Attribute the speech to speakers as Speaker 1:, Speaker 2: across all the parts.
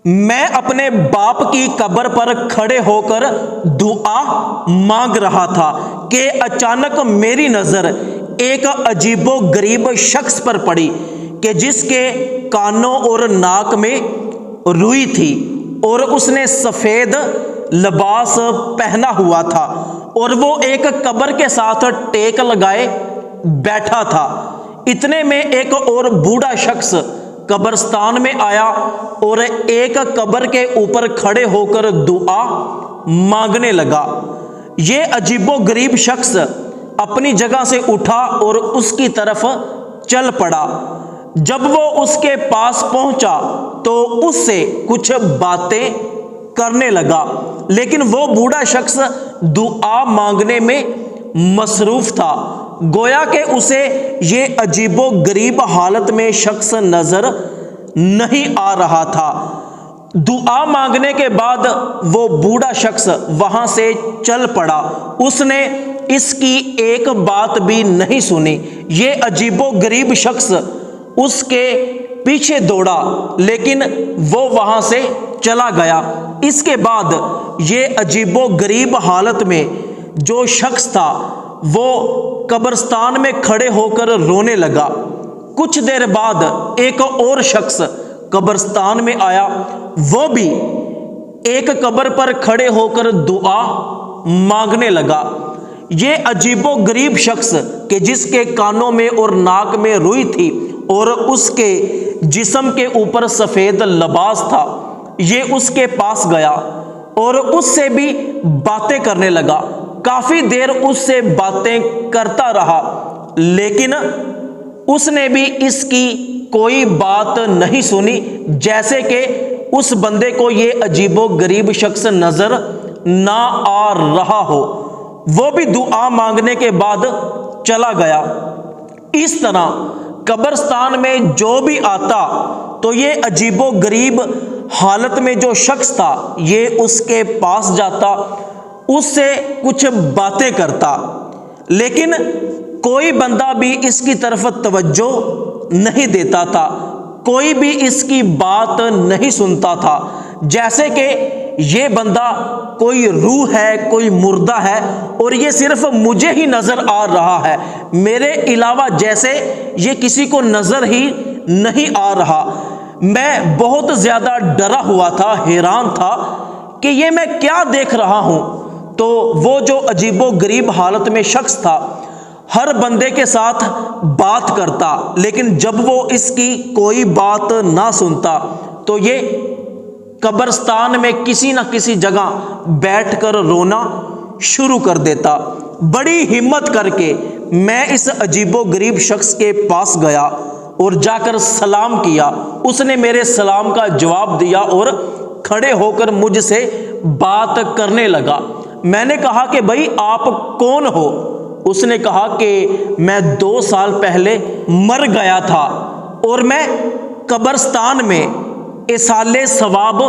Speaker 1: میں اپنے باپ کی قبر پر کھڑے ہو کر دعا مانگ رہا تھا کہ اچانک میری نظر ایک عجیب و غریب شخص پر پڑی کہ جس کے کانوں اور ناک میں روئی تھی اور اس نے سفید لباس پہنا ہوا تھا اور وہ ایک قبر کے ساتھ ٹیک لگائے بیٹھا تھا۔ اتنے میں ایک اور بوڑھا شخص قبرستان میں آیا اور ایک قبر کے اوپر کھڑے ہو کر دعا مانگنے لگا۔ یہ عجیب و غریب شخص اپنی جگہ سے اٹھا اور اس کی طرف چل پڑا۔ جب وہ اس کے پاس پہنچا تو اس سے کچھ باتیں کرنے لگا، لیکن وہ بوڑھا شخص دعا مانگنے میں مصروف تھا، گویا کہ اسے یہ عجیب و غریب حالت میں شخص نظر نہیں آ رہا تھا۔ دعا مانگنے کے بعد وہ بوڑھا شخص وہاں سے چل پڑا۔ اس نے اس کی ایک بات بھی نہیں سنی۔ یہ عجیب و غریب شخص اس کے پیچھے دوڑا، لیکن وہ وہاں سے چلا گیا۔ اس کے بعد یہ عجیب و غریب حالت میں جو شخص تھا وہ قبرستان میں کھڑے ہو کر رونے لگا۔ کچھ دیر بعد ایک اور شخص قبرستان میں آیا، وہ بھی ایک قبر پر کھڑے ہو کر دعا مانگنے لگا۔ یہ عجیب و غریب شخص کہ جس کے کانوں میں اور ناک میں روئی تھی اور اس کے جسم کے اوپر سفید لباس تھا، یہ اس کے پاس گیا اور اس سے بھی باتیں کرنے لگا۔ کافی دیر اس سے باتیں کرتا رہا، لیکن اس نے بھی اس کی کوئی بات نہیں سنی، جیسے کہ اس بندے کو یہ عجیب و غریب شخص نظر نہ آ رہا ہو۔ وہ بھی دعا مانگنے کے بعد چلا گیا۔ اس طرح قبرستان میں جو بھی آتا تو یہ عجیب و غریب حالت میں جو شخص تھا یہ اس کے پاس جاتا، اس سے کچھ باتیں کرتا، لیکن کوئی بندہ بھی اس کی طرف توجہ نہیں دیتا تھا، کوئی بھی اس کی بات نہیں سنتا تھا، جیسے کہ یہ بندہ کوئی روح ہے، کوئی مردہ ہے اور یہ صرف مجھے ہی نظر آ رہا ہے، میرے علاوہ جیسے یہ کسی کو نظر ہی نہیں آ رہا۔ میں بہت زیادہ ڈرا ہوا تھا، حیران تھا کہ یہ میں کیا دیکھ رہا ہوں۔ تو وہ جو عجیب و غریب حالت میں شخص تھا ہر بندے کے ساتھ بات کرتا، لیکن جب وہ اس کی کوئی بات نہ سنتا تو یہ قبرستان میں کسی نہ کسی جگہ بیٹھ کر رونا شروع کر دیتا۔ بڑی ہمت کر کے میں اس عجیب و غریب شخص کے پاس گیا اور جا کر سلام کیا۔ اس نے میرے سلام کا جواب دیا اور کھڑے ہو کر مجھ سے بات کرنے لگا۔ میں نے کہا کہ بھائی آپ کون ہو؟ اس نے کہا کہ میں 2 سال پہلے مر گیا تھا اور میں قبرستان میں ایصال ثواب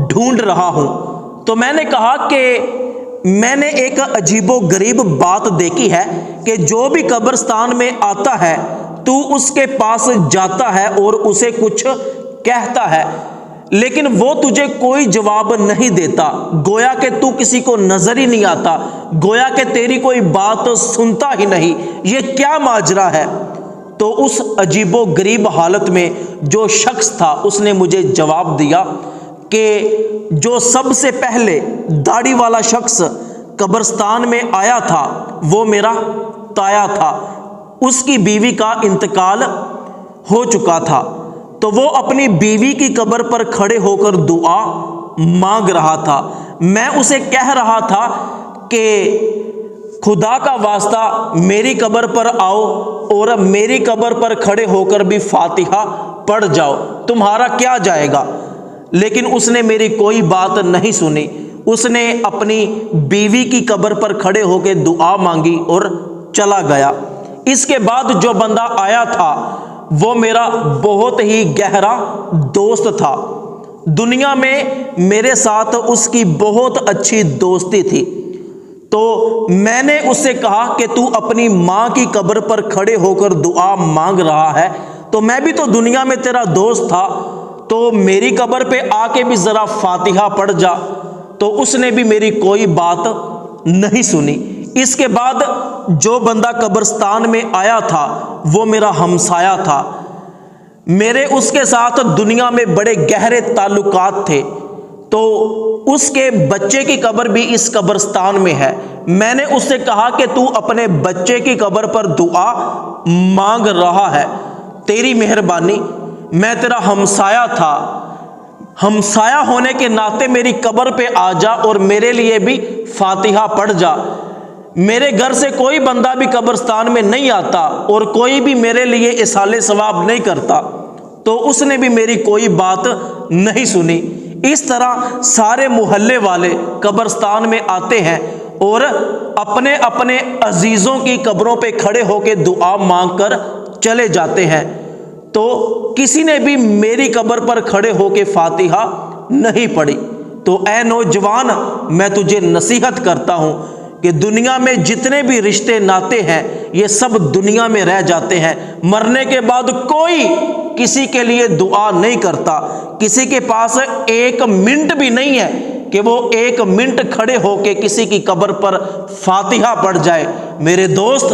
Speaker 1: ڈھونڈ رہا ہوں۔ تو میں نے کہا کہ میں نے ایک عجیب و غریب بات دیکھی ہے کہ جو بھی قبرستان میں آتا ہے تو اس کے پاس جاتا ہے اور اسے کچھ کہتا ہے، لیکن وہ تجھے کوئی جواب نہیں دیتا، گویا کہ تو کسی کو نظر ہی نہیں آتا، گویا کہ تیری کوئی بات سنتا ہی نہیں، یہ کیا ماجرا ہے؟ تو اس عجیب و غریب حالت میں جو شخص تھا اس نے مجھے جواب دیا کہ جو سب سے پہلے داڑھی والا شخص قبرستان میں آیا تھا وہ میرا تایا تھا، اس کی بیوی کا انتقال ہو چکا تھا، تو وہ اپنی بیوی کی قبر پر کھڑے ہو کر دعا مانگ رہا تھا۔ میں اسے کہہ رہا تھا کہ خدا کا واسطہ میری قبر پر آؤ اور میری قبر پر کھڑے ہو کر بھی فاتحہ پڑھ جاؤ، تمہارا کیا جائے گا؟ لیکن اس نے میری کوئی بات نہیں سنی۔ اس نے اپنی بیوی کی قبر پر کھڑے ہو کے دعا مانگی اور چلا گیا۔ اس کے بعد جو بندہ آیا تھا وہ میرا بہت ہی گہرا دوست تھا، دنیا میں میرے ساتھ اس کی بہت اچھی دوستی تھی۔ تو میں نے اس سے کہا کہ تو اپنی ماں کی قبر پر کھڑے ہو کر دعا مانگ رہا ہے، تو میں بھی تو دنیا میں تیرا دوست تھا، تو میری قبر پہ آ کے بھی ذرا فاتحہ پڑھ جا۔ تو اس نے بھی میری کوئی بات نہیں سنی۔ اس کے بعد جو بندہ قبرستان میں آیا تھا وہ میرا ہمسایہ تھا، میرے اس کے ساتھ دنیا میں بڑے گہرے تعلقات تھے، تو اس کے بچے کی قبر بھی اس قبرستان میں ہے۔ میں نے اس سے کہا کہ تو اپنے بچے کی قبر پر دعا مانگ رہا ہے، تیری مہربانی، میں تیرا ہمسایہ تھا، ہمسایہ ہونے کے ناطے میری قبر پہ آ جا اور میرے لیے بھی فاتحہ پڑھ جا۔ میرے گھر سے کوئی بندہ بھی قبرستان میں نہیں آتا اور کوئی بھی میرے لیے اصالِ ثواب نہیں کرتا، تو اس نے بھی میری کوئی بات نہیں سنی۔ اس طرح سارے محلے والے قبرستان میں آتے ہیں اور اپنے اپنے عزیزوں کی قبروں پہ کھڑے ہو کے دعا مانگ کر چلے جاتے ہیں، تو کسی نے بھی میری قبر پر کھڑے ہو کے فاتحہ نہیں پڑھی۔ تو اے نوجوان، میں تجھے نصیحت کرتا ہوں کہ دنیا میں جتنے بھی رشتے ناتے ہیں یہ سب دنیا میں رہ جاتے ہیں، مرنے کے بعد کوئی کسی کے لیے دعا نہیں کرتا، کسی کے پاس ایک منٹ بھی نہیں ہے کہ وہ ایک منٹ کھڑے ہو کے کسی کی قبر پر فاتحہ پڑھ جائے۔ میرے دوست،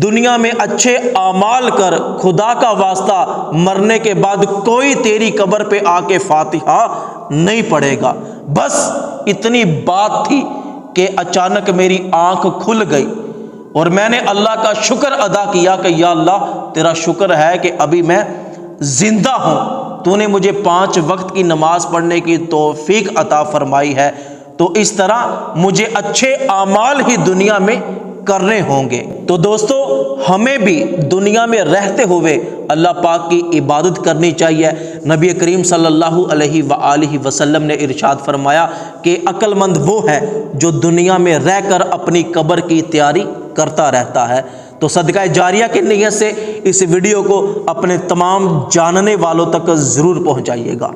Speaker 1: دنیا میں اچھے اعمال کر، خدا کا واسطہ مرنے کے بعد کوئی تیری قبر پہ آ کے فاتحہ نہیں پڑھے گا۔ بس اتنی بات تھی کہ اچانک میری آنکھ کھل گئی اور میں نے اللہ کا شکر ادا کیا کہ یا اللہ تیرا شکر ہے کہ ابھی میں زندہ ہوں، تو نے مجھے 5 وقت کی نماز پڑھنے کی توفیق عطا فرمائی ہے۔ تو اس طرح مجھے اچھے اعمال ہی دنیا میں کرنے ہوں گے۔ تو دوستو، ہمیں بھی دنیا میں رہتے ہوئے اللہ پاک کی عبادت کرنی چاہیے۔ نبی کریم صلی اللہ علیہ وآلہ وسلم نے ارشاد فرمایا کہ عقل مند وہ ہے جو دنیا میں رہ کر اپنی قبر کی تیاری کرتا رہتا ہے۔ تو صدقہ جاریہ کی نیت سے اس ویڈیو کو اپنے تمام جاننے والوں تک ضرور پہنچائیے گا۔